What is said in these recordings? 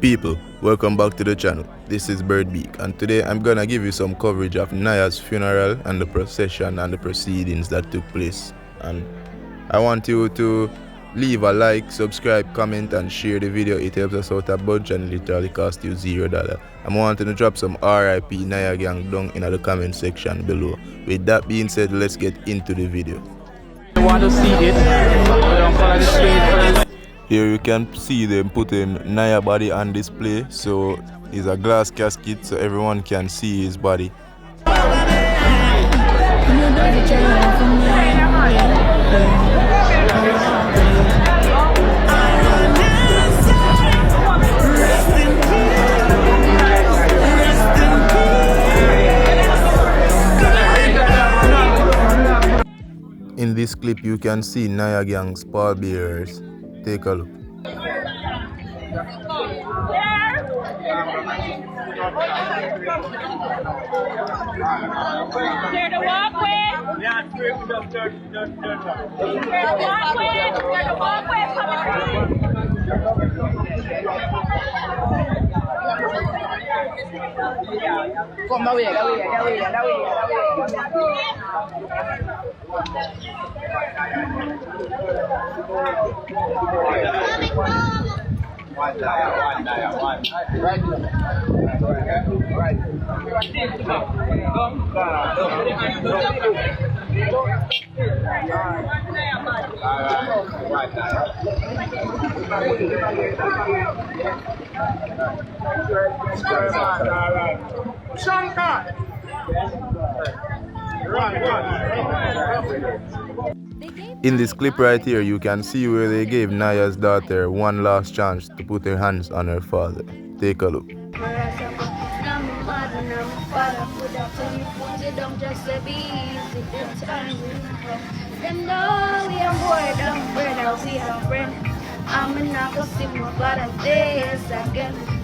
People, welcome back to the channel. This is Birdbeak, and today I'm gonna give you some coverage of Niah's funeral and the procession and the proceedings that took place. And I want you to leave a like, subscribe, comment, and share the video. It helps us out a bunch and literally costs you $0. I'm wanting to drop some R.I.P Niah gang down in the comment section below. With that being said, let's get into the video. I want to see it. Don't follow the street. Here you can see them putting Niah body on display, so it's a glass casket so everyone can see his body. In this clip you can see Niah gang's pallbearers. Take a look. Clear the walkway. Clear the walkway. Come that way. In this clip right here, you can see where they gave Niah's daughter one last chance to put her hands on her father. Take a look.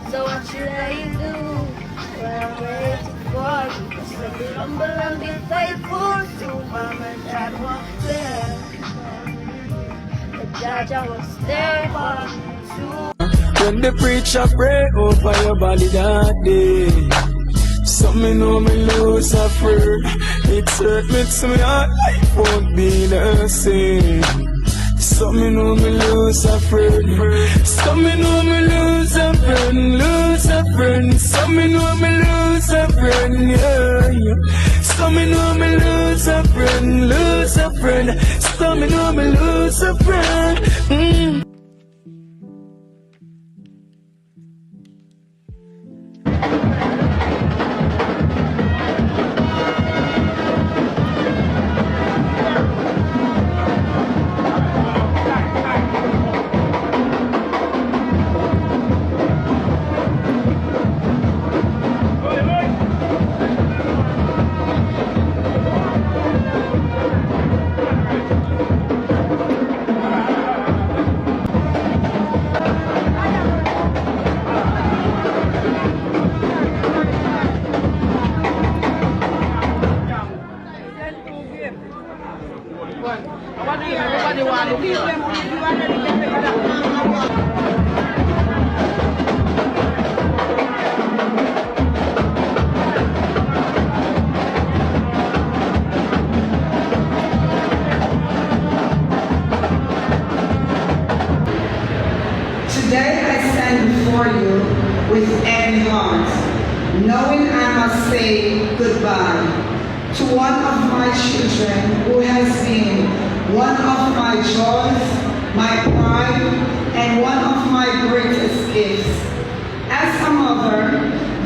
So what should I do? Well, I'm ready for you. Just let it humble and be faithful to mom and dad was there. The judge I was there for you. When the preacher pray over your body that day, something know me lose a friend. It hurt me to me heart, life won't be the same. Something know me lose a friend. Something know me lose a friend, lose a friend. Something know me lose a friend, yeah. Something know me lose a friend, lose a friend. Something know me lose a friend. Today I stand before you with heavy heart, knowing I must say goodbye to one of my children who has been one of my joys, my pride, and one of my greatest gifts. As a mother,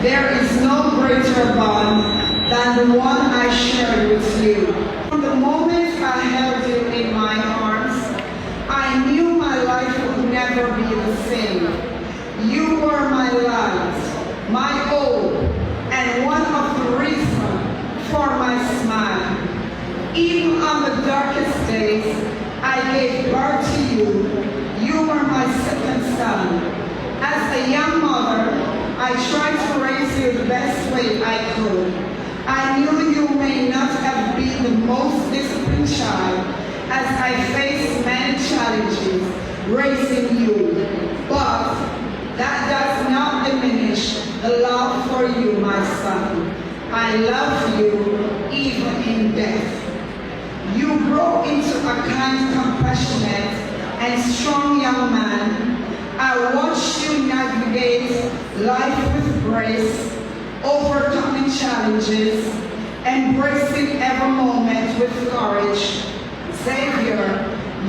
there is no greater bond than the one I shared with you. From the moment I held you in my arms, I knew my life would never be the same. You were my light, my all, and one of the reasons for my smile. Even on the darkest days, I gave birth to you. You were my second son. As a young mother, I tried to raise you the best way I could. I knew you may not have been the most disciplined child, as I faced many challenges raising you, but that does son. I love you even in death. You grow into a kind, compassionate, and strong young man. I watched you navigate life with grace, overcoming challenges, embracing every moment with courage. Xavier,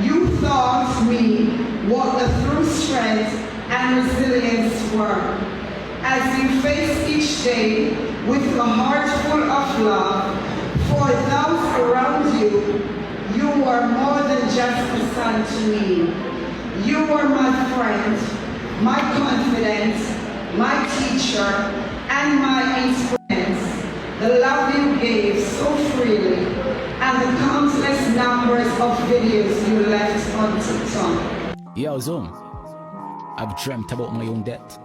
you taught me what the true strength and resilience were. As you face each day with a heart full of love for those around you, you are more than just a son to me. You are my friend, my confidence, my teacher, and my inspiration. The love you gave so freely, and the countless numbers of videos you left on TikTok. Yo, Zoom, I've dreamt about my own death,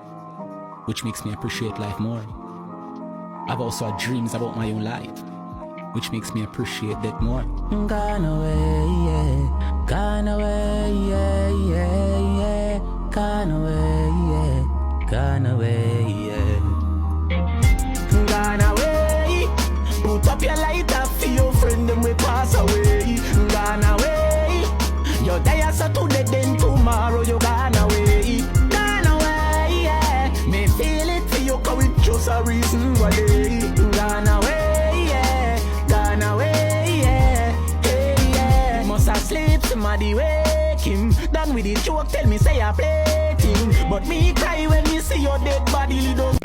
which makes me appreciate life more. I've also had dreams about my own life, which makes me appreciate death more. Gone away, yeah. Gone away, yeah, yeah, yeah. Gone away, yeah. Gone away, yeah. Gone away. Put up your light up for your friend, them we pass away. Gone away. You're there so today, then tomorrow you gone away. Gone away, yeah. Me feel it for you, cause it's just a reason why they gone away, yeah. Gone away, yeah. Hey, yeah. Must have sleep, somebody wake him. Done with the joke, tell me say I play him. But me cry when me see your dead body, you don't.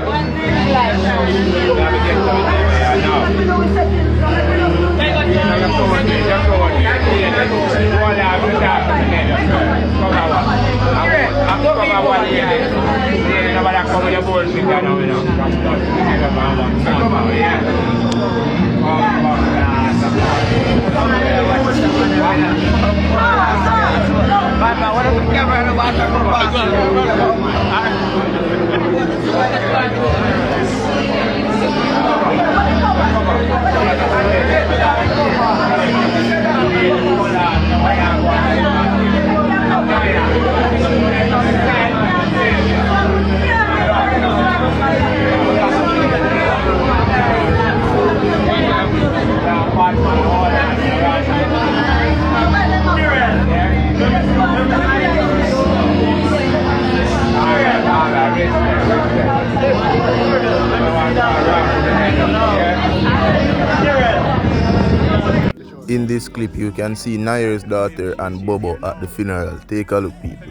In this clip, you can see Niah's daughter and Bobo at the funeral. Take a look, people.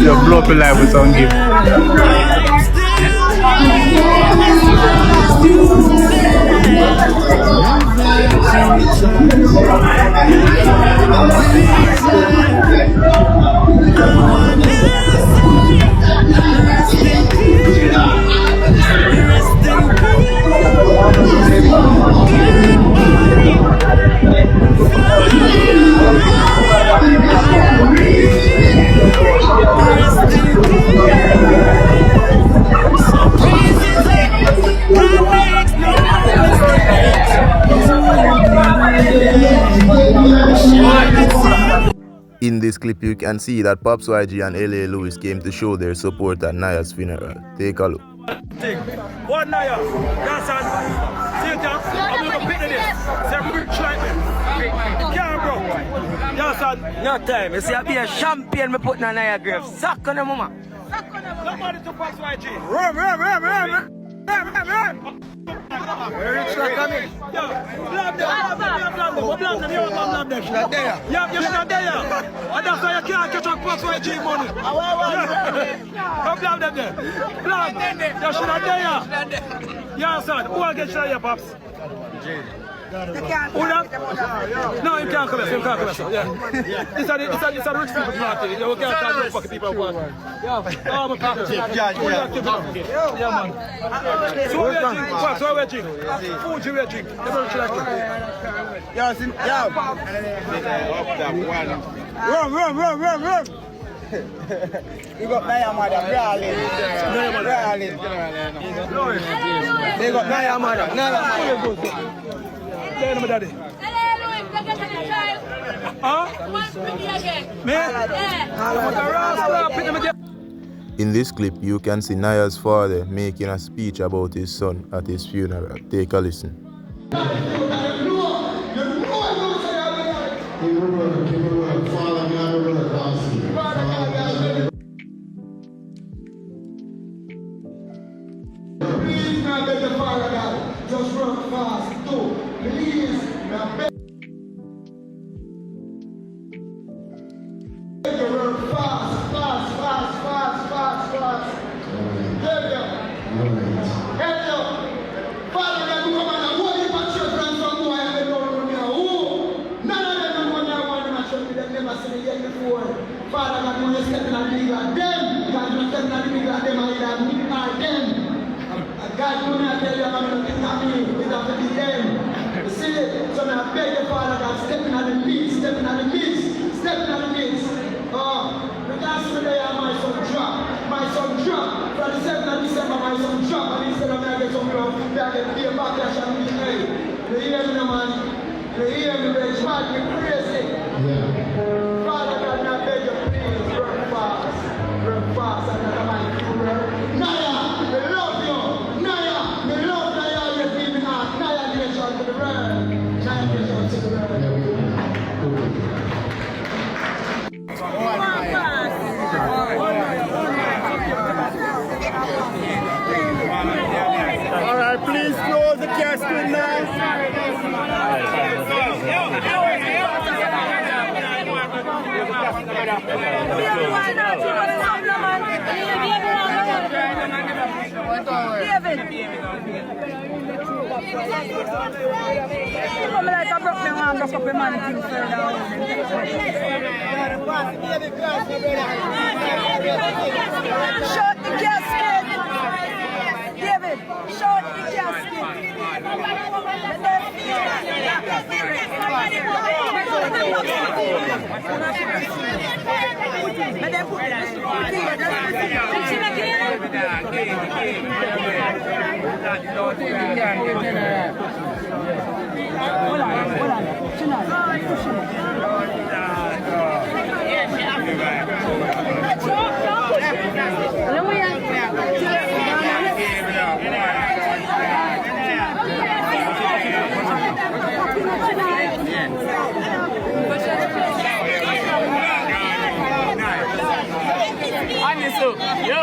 Just blow up your life with some gift. In this clip, you can see that Pops YG and L.A. Lewis came to show their support at Niah's funeral. Take a look. What Niah? That's on. See it, I'm going to pick this. Say, rich like me. Yeah, bro. Yes, on. No time. You see, I be a champion, me put in a Niah grave. Suck on the mama. Somebody to Pops YG. Run. Where is she coming? Blab them. You want them. She's not there. Yeah, you're not there. And that's why you can't catch up Pops YG money. Come blab them there. Blab. Yeah, she's not there. Yeah, son. Who will get shot here, Pops? Who that? No, you can't come here. You can't come here. Yeah. It's a rich people party. You can't tell no fucking people what. Yeah. Oh, my people. Yeah, man. So what we drink? What? So we drink? Food you drink? The very like it. Yeah. Run. You got Niah mother, brawling. They got Niah mother. Tell them, daddy. Huh? Me? Yeah. In this clip, you can see Niah's father making a speech about his son at his funeral. Take a listen. Please, I beg the Father God, just run fast too. Please, I beg you run fast. Help you. Father God, you come and hold you for children from who I have known me. Who? None of them know when I want them to show me them never seen it yet before. Father God, when you step in and leave at them, God, you step in and leave at them, and either me or them. God, do not tell you I'm going to get at me, it's up to the them. You see it? So I beg the Father God, step in the midst. Oh, because today my son drop. For the 7th of December, my son drop, and instead of me, I get some love, I get be a backlash and be hey. You hear me, man? You hear me, bitch? Man, you crazy. Yeah. Father God, I beg you, please, run fast, and another man, you run. Niah, we love you. Niah, you give me heart. Niah, nation to the world. Niah, nation to the world. Alright, please close the casket now. Come like I broke my hand, broke up my man things further. Shut the casket! David, shut the casket! Yo!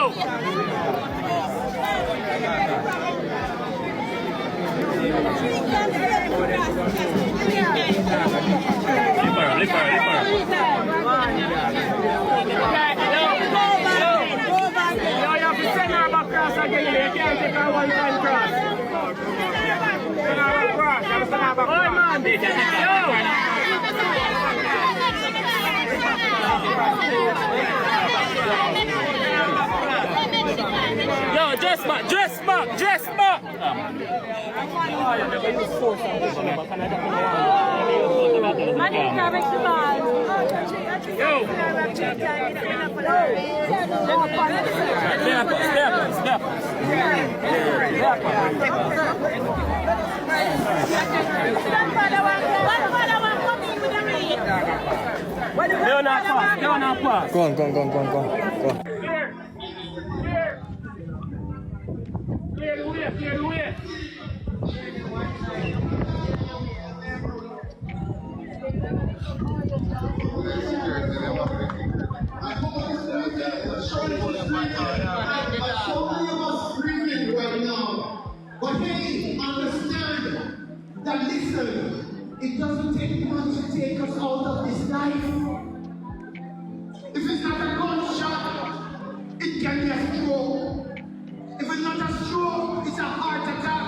Yo, dress back! Leonard pass. Go on. Clear the way. But hey, understand that listen, it doesn't take much to take us out of this life. If it's not a gunshot, it can be a stroke. If it's not a stroke, it's a heart attack.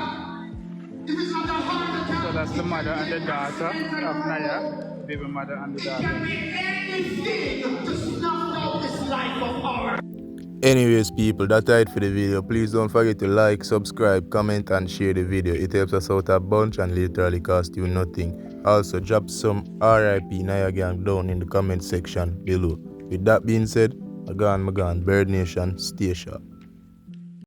If it's not a heart attack, So that's the mother and the daughter of Niah, baby mother and the it daughter. can be anything to snuff out this life of ours. Anyways, people, that's it for the video. Please don't forget to like, subscribe, comment, and share the video. It helps us out a bunch and literally costs you nothing. Also, drop some R.I.P. Niah gang down in the comment section below. With that being said, Magan, Bird Nation, stay sharp.